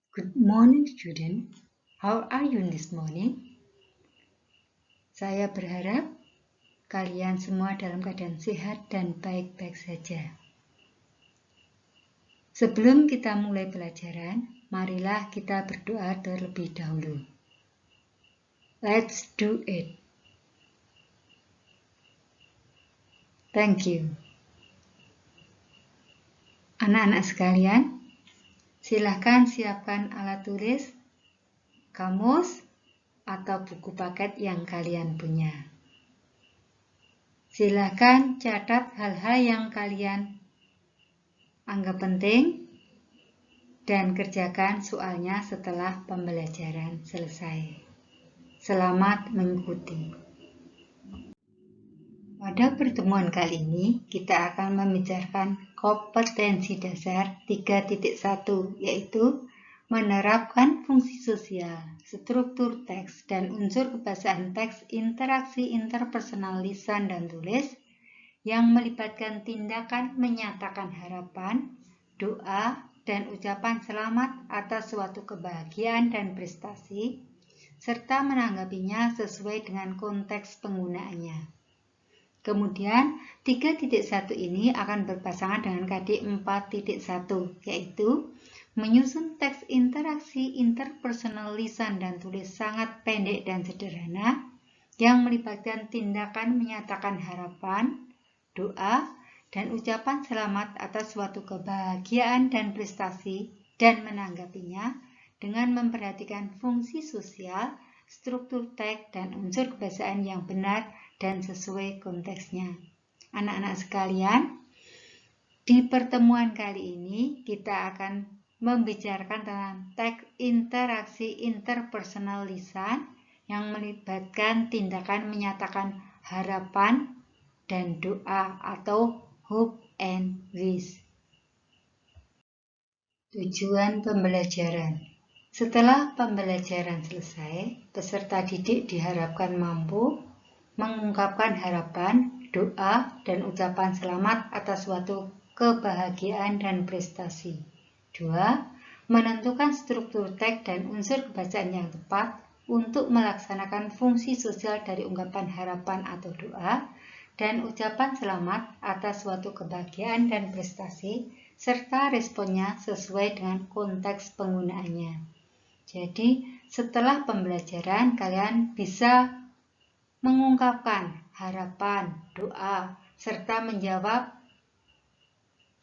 Good morning, student. How are you this morning? Saya berharap kalian semua dalam keadaan sehat dan baik-baik saja. Sebelum kita mulai pelajaran, marilah kita berdoa terlebih dahulu. Let's do it. Thank you. Anak-anak sekalian, silakan siapkan alat tulis, kamus, atau buku paket yang kalian punya. Silakan catat hal-hal yang kalian anggap penting dan kerjakan soalnya setelah pembelajaran selesai. Selamat mengikuti. Pada pertemuan kali ini, kita akan membicarakan kompetensi dasar 3.1, yaitu menerapkan fungsi sosial, struktur teks, dan unsur kebahasaan teks, interaksi interpersonal lisan dan tulis, yang melibatkan tindakan menyatakan harapan, doa, dan ucapan selamat atas suatu kebahagiaan dan prestasi, serta menanggapinya sesuai dengan konteks penggunaannya. Kemudian, 3.1 ini akan berpasangan dengan KD 4.1, yaitu menyusun teks interaksi interpersonal lisan dan tulis sangat pendek dan sederhana, yang melibatkan tindakan menyatakan harapan, doa, dan ucapan selamat atas suatu kebahagiaan dan prestasi, dan menanggapinya dengan memperhatikan fungsi sosial, struktur teks, dan unsur kebahasaan yang benar dan sesuai konteksnya. Anak-anak sekalian, di pertemuan kali ini kita akan membicarakan tentang teks interaksi interpersonal lisan yang melibatkan tindakan menyatakan harapan dan doa atau hope and wish. Tujuan pembelajaran. Setelah pembelajaran selesai, peserta didik diharapkan mampu mengungkapkan harapan, doa, dan ucapan selamat atas suatu kebahagiaan dan prestasi. 2. Menentukan struktur teks dan unsur kebahasaan yang tepat untuk melaksanakan fungsi sosial dari ungkapan harapan atau doa, dan ucapan selamat atas suatu kebahagiaan dan prestasi, serta responnya sesuai dengan konteks penggunaannya. Jadi, setelah pembelajaran, kalian bisa mengungkapkan harapan, doa, serta menjawab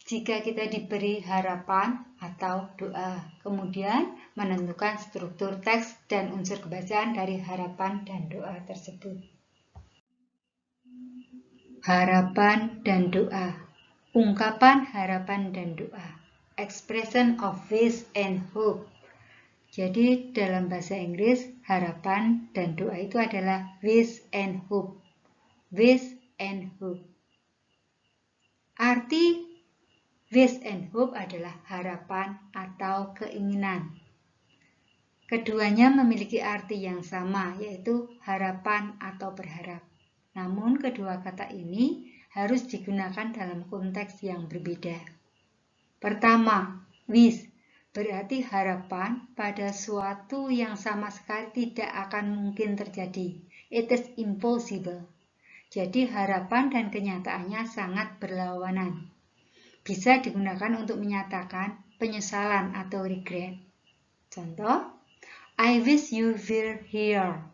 jika kita diberi harapan atau doa. Kemudian menentukan struktur teks dan unsur kebahasaan dari harapan dan doa tersebut. Harapan dan doa. Ungkapan harapan dan doa. Expression of wish and hope. Jadi dalam bahasa Inggris, harapan dan doa itu adalah wish and hope. Wish and hope. Arti wish and hope adalah harapan atau keinginan. Keduanya memiliki arti yang sama, yaitu harapan atau berharap. Namun kedua kata ini harus digunakan dalam konteks yang berbeda. Pertama, wish berarti harapan pada suatu yang sama sekali tidak akan mungkin terjadi. It is impossible. Jadi harapan dan kenyataannya sangat berlawanan. Bisa digunakan untuk menyatakan penyesalan atau regret. Contoh, I wish you were here.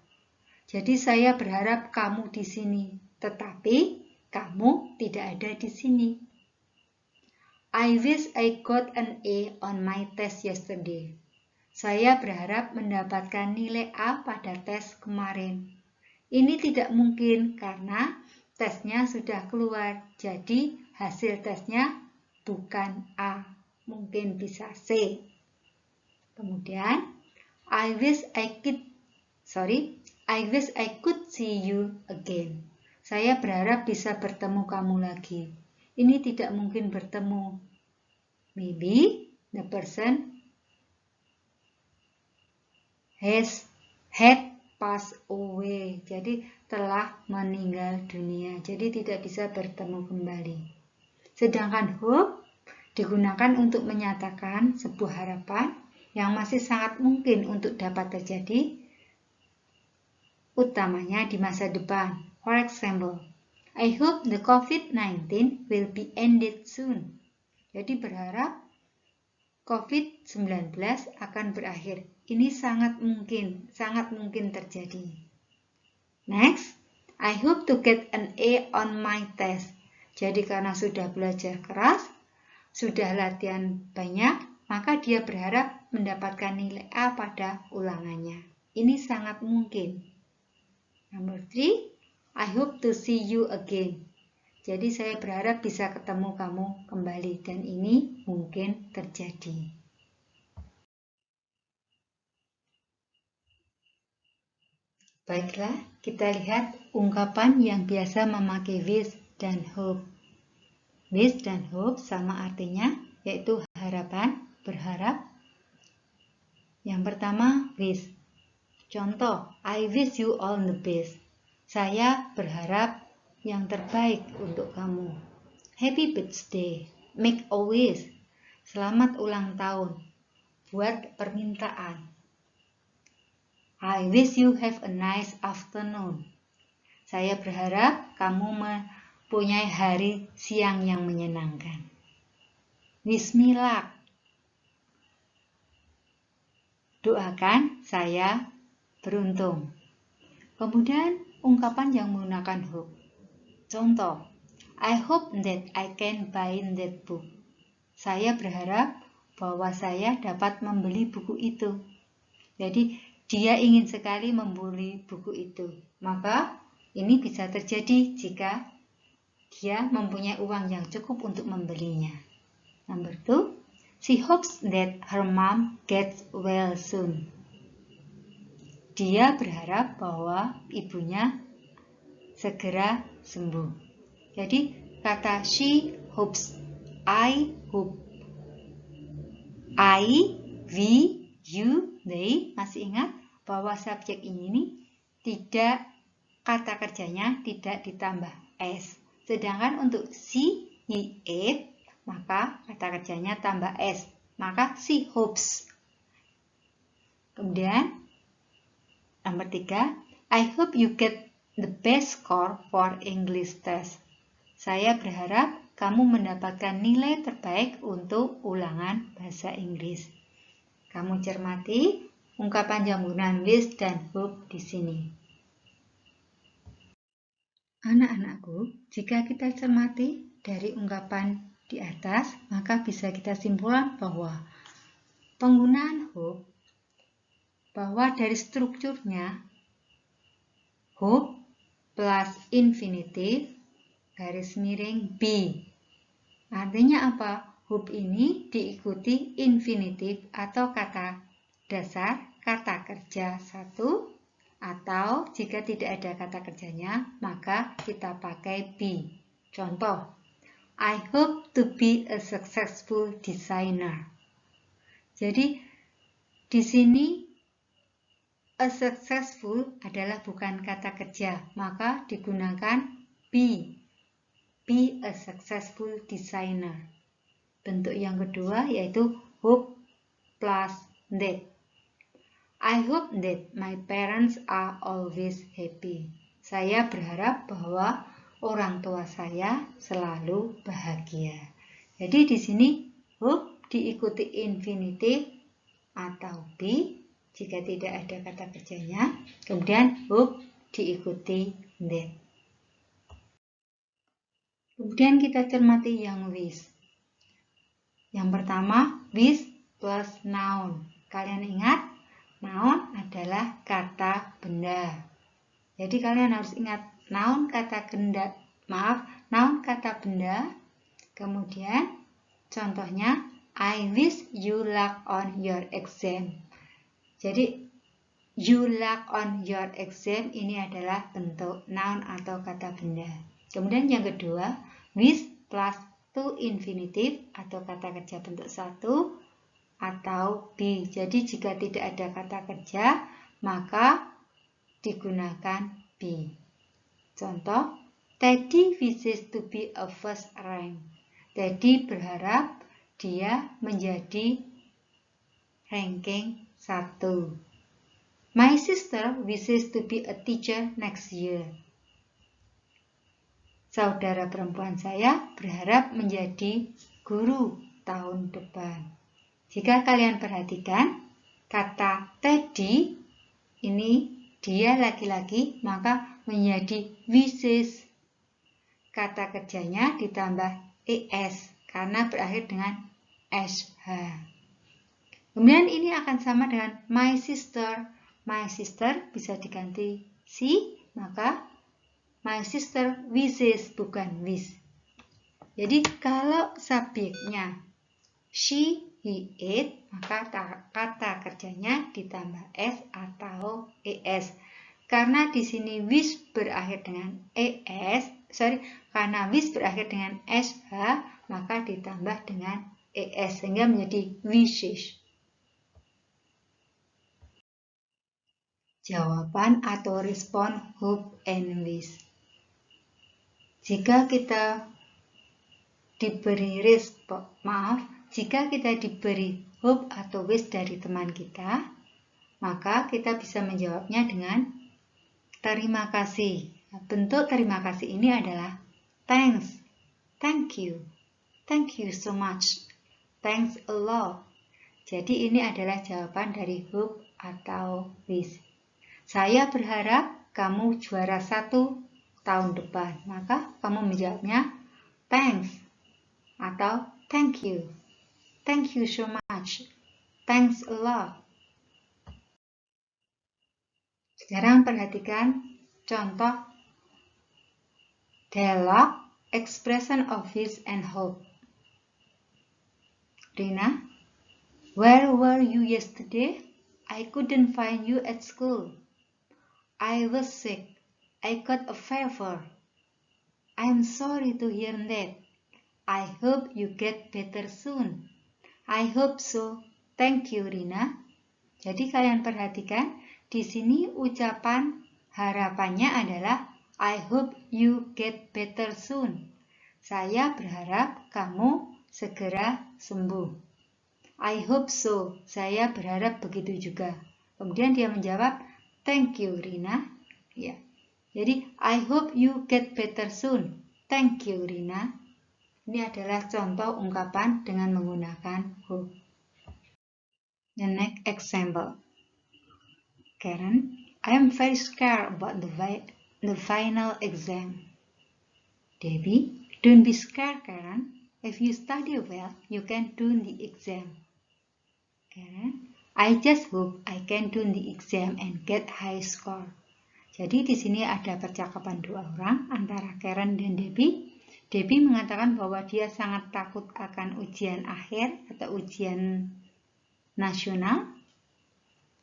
Jadi saya berharap kamu di sini, tetapi kamu tidak ada di sini. I wish I got an A on my test yesterday. Saya berharap mendapatkan nilai A pada tes kemarin. Ini tidak mungkin karena tesnya sudah keluar, jadi hasil tesnya bukan A, mungkin bisa C. Kemudian, I wish I could see you again. Saya berharap bisa bertemu kamu lagi. Ini tidak mungkin bertemu. Maybe the person had passed away. Jadi telah meninggal dunia. Jadi tidak bisa bertemu kembali. Sedangkan hope digunakan untuk menyatakan sebuah harapan yang masih sangat mungkin untuk dapat terjadi, utamanya di masa depan. For example, I hope the COVID-19 will be ended soon. Jadi berharap COVID-19 akan berakhir. Ini sangat mungkin terjadi. Next, I hope to get an A on my test. Jadi karena sudah belajar keras, sudah latihan banyak, maka dia berharap mendapatkan nilai A pada ulangannya. Ini sangat mungkin. Number 3, I hope to see you again. Jadi saya berharap bisa ketemu kamu kembali dan ini mungkin terjadi. Baiklah, kita lihat ungkapan yang biasa memakai wish dan hope. Wish dan hope sama artinya, yaitu harapan, berharap. Yang pertama, wish. Contoh, I wish you all the best. Saya berharap yang terbaik untuk kamu. Happy birthday. Make a wish. Selamat ulang tahun. Buat permintaan. I wish you have a nice afternoon. Saya berharap kamu mempunyai hari siang yang menyenangkan. Wish me luck. Doakan saya beruntung. Kemudian ungkapan yang menggunakan hope. Contoh, I hope that I can buy that book. Saya berharap bahwa saya dapat membeli buku itu. Jadi, dia ingin sekali membeli buku itu. Maka, ini bisa terjadi jika dia mempunyai uang yang cukup untuk membelinya. Number 2, she hopes that her mom gets well soon. Dia berharap bahwa ibunya segera sembuh. Jadi kata she hopes, I hope, I, we, you, they, masih ingat bahwa subjek ini tidak, kata kerjanya tidak ditambah s. Sedangkan untuk she, he, it, maka kata kerjanya tambah s. Maka she hopes. Kemudian nomor 3, I hope you get the best score for English test. Saya berharap kamu mendapatkan nilai terbaik untuk ulangan bahasa Inggris. Kamu cermati ungkapan yang menggunakan wish dan hope di sini. Anak-anakku, jika kita cermati dari ungkapan di atas, maka bisa kita simpulkan bahwa penggunaan hope, bahwa dari strukturnya hope plus infinitive garis miring be. Artinya apa? Hope ini diikuti infinitive atau kata dasar, kata kerja satu, atau jika tidak ada kata kerjanya, maka kita pakai be. Contoh, I hope to be a successful designer. Jadi, di sini a successful adalah bukan kata kerja, maka digunakan be. Be a successful designer. Bentuk yang kedua yaitu hope plus that. I hope that my parents are always happy. Saya berharap bahwa orang tua saya selalu bahagia. Jadi di sini hope diikuti infinitive atau be jika tidak ada kata kerjanya. Kemudian hope diikuti that. Kemudian kita cermati yang wish. Yang pertama, wish plus noun. Kalian ingat, noun adalah kata benda. Jadi kalian harus ingat noun kata benda. Kemudian contohnya, I wish you luck on your exam. Jadi you luck on your exam ini adalah bentuk noun atau kata benda. Kemudian yang kedua, wish plus to infinitive atau kata kerja bentuk satu atau be. Jadi jika tidak ada kata kerja, maka digunakan be. Contoh, Teddy wishes to be a first rank. Teddy berharap dia menjadi ranking 1. My sister wishes to be a teacher next year. Saudara perempuan saya berharap menjadi guru tahun depan. Jika kalian perhatikan, kata Teddy ini dia laki-laki, maka menjadi wishes. Kata kerjanya ditambah es karena berakhir dengan sh. Kemudian ini akan sama dengan my sister. My sister bisa diganti she, maka my sister wishes bukan wish. Jadi kalau subjeknya she, he, it, maka kata kerjanya ditambah s atau es. Karena di sini wish berakhir dengan karena wish berakhir dengan sh, maka ditambah dengan es sehingga menjadi wishes. Jawaban atau respon hope and wish. Jika kita diberi hope atau wish dari teman kita, maka kita bisa menjawabnya dengan terima kasih. Bentuk terima kasih ini adalah thanks, thank you so much, thanks a lot. Jadi ini adalah jawaban dari hope atau wish. Saya berharap kamu juara 1 tahun depan, maka kamu menjawabnya thanks atau thank you so much, thanks a lot. Sekarang perhatikan contoh dialog expression of wish and hope. Rina, where were you yesterday? I couldn't find you at school. I was sick. I got a fever. I'm sorry to hear that. I hope you get better soon. I hope so. Thank you, Rina. Jadi kalian perhatikan, di sini ucapan harapannya adalah I hope you get better soon. Saya berharap kamu segera sembuh. I hope so. Saya berharap begitu juga. Kemudian dia menjawab, thank you, Rina. Ya. Jadi, I hope you get better soon. Thank you, Rina. Ini adalah contoh ungkapan dengan menggunakan hope. The next example. Karen, I am very scared about the final exam. Debbie, don't be scared, Karen. If you study well, you can do the exam. Karen, I just hope I can do the exam and get high score. Jadi di sini ada percakapan dua orang antara Karen dan Debbie. Debbie mengatakan bahwa dia sangat takut akan ujian akhir atau ujian nasional.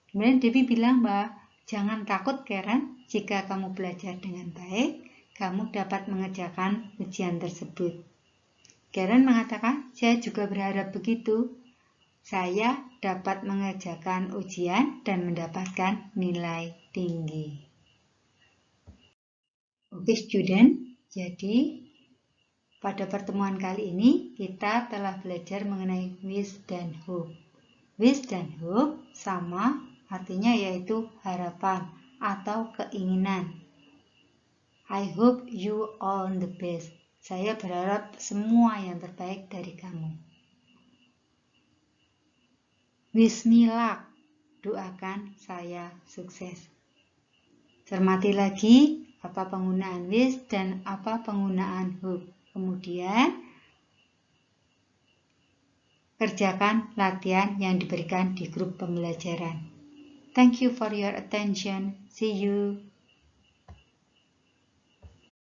Kemudian Debbie bilang bahwa jangan takut Karen, jika kamu belajar dengan baik, kamu dapat mengerjakan ujian tersebut. Karen mengatakan, saya juga berharap begitu. Saya dapat mengerjakan ujian dan mendapatkan nilai tinggi. Oke student, jadi pada pertemuan kali ini kita telah belajar mengenai wish dan hope. Wish dan hope sama artinya yaitu harapan atau keinginan. I hope you all the best. Saya berharap semua yang terbaik dari kamu. Wish me luck. Doakan saya sukses. Cermati lagi apa penggunaan wish dan apa penggunaan hope. Kemudian kerjakan latihan yang diberikan di grup pembelajaran. Thank you for your attention. See you.